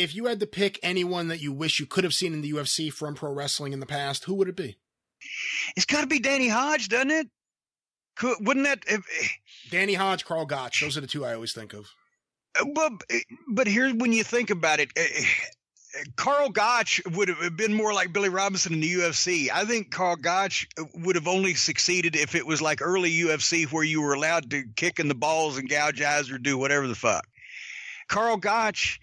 if you had to pick anyone that you wish you could have seen in the UFC from pro wrestling in the past, who would it be? It's got to be Danny Hodge, doesn't it? Wouldn't that? Danny Hodge, Carl Gotch. Those are the two I always think of. But here's when you think about it. Carl Gotch would have been more like Billy Robinson in the UFC. I think Carl Gotch would have only succeeded if it was like early UFC where you were allowed to kick in the balls and gouge eyes or do whatever the fuck. Carl Gotch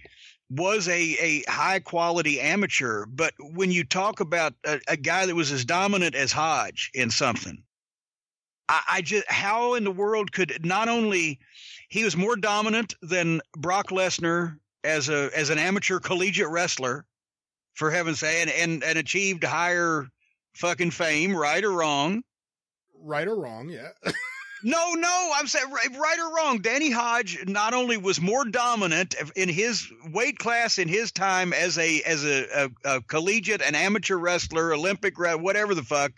was a high-quality amateur, but when you talk about a guy that was as dominant as Hodge in something, I just – how in the world could – not only – he was more dominant than Brock Lesnar as an amateur collegiate wrestler, for heaven's sake, and achieved higher fucking fame, right or wrong. Right or wrong, yeah. No, I'm saying right or wrong. Danny Hodge not only was more dominant in his weight class in his time as a collegiate and amateur wrestler, Olympic, whatever the fuck,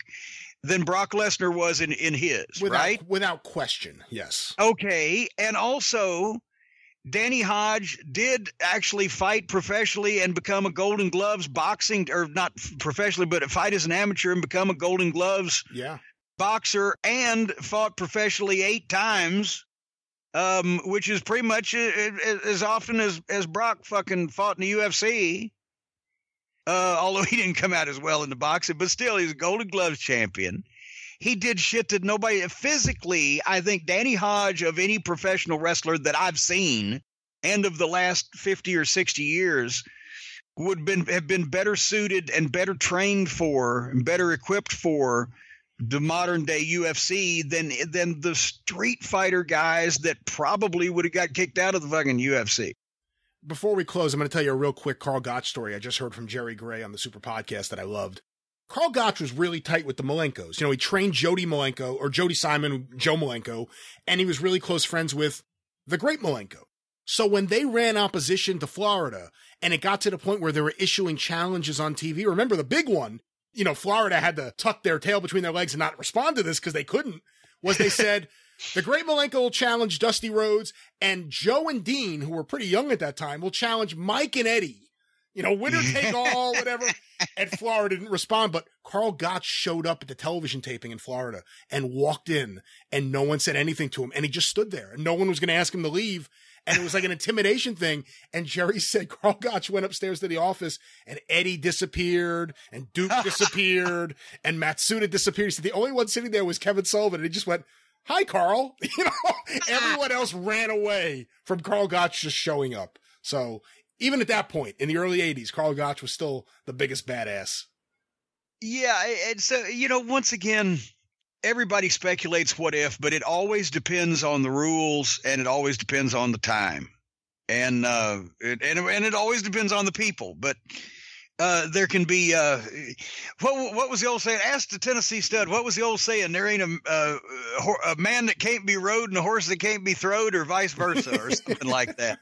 than Brock Lesnar was in his, right? Without question, yes. Okay, and also Danny Hodge did actually fight professionally and become a Golden Gloves boxing, or not professionally, but fight as an amateur and become a Golden Gloves boxer, and fought professionally 8 times, which is pretty much as often as Brock fucking fought in the UFC. Although he didn't come out as well in the boxing, but still he's a Golden Gloves champion. He did shit that nobody physically. I think Danny Hodge, of any professional wrestler that I've seen, and of the last 50 or 60 years, would have been better suited and better trained for and better equipped for the modern day UFC than the street fighter guys that probably would have got kicked out of the fucking UFC. Before we close, I'm going to tell you a real quick Carl Gotch story I just heard from Jerry Gray on the Super Podcast that I loved. Carl Gotch was really tight with the Malenkos. You know, he trained Jody Simon, Joe Malenko, and he was really close friends with the great Malenko. So when they ran opposition to Florida, and it got to the point where they were issuing challenges on TV, remember the big one, you know, Florida had to tuck their tail between their legs and not respond to this because they couldn't, was they said, the great Malenko will challenge Dusty Rhodes, and Joe and Dean, who were pretty young at that time, will challenge Mike and Eddie. You know, winner take all, whatever. And Florida didn't respond, but Carl Gotch showed up at the television taping in Florida and walked in, and no one said anything to him. And he just stood there, and no one was going to ask him to leave. And it was like an intimidation thing. And Jerry said Carl Gotch went upstairs to the office, and Eddie disappeared, and Duke disappeared, and Matsuda disappeared. He said the only one sitting there was Kevin Sullivan, and he just went, "Hi, Carl." You know, everyone else ran away from Carl Gotch just showing up. So even at that point, in the early 80s, Carl Gotch was still the biggest badass. Yeah, and so, you know, once again, everybody speculates what if, but it always depends on the rules, and it always depends on the time. And it always depends on the people. But there can be what was the old saying? Ask the Tennessee Stud. What was the old saying? There ain't a man that can't be rode and a horse that can't be throwed, or vice versa, or something like that.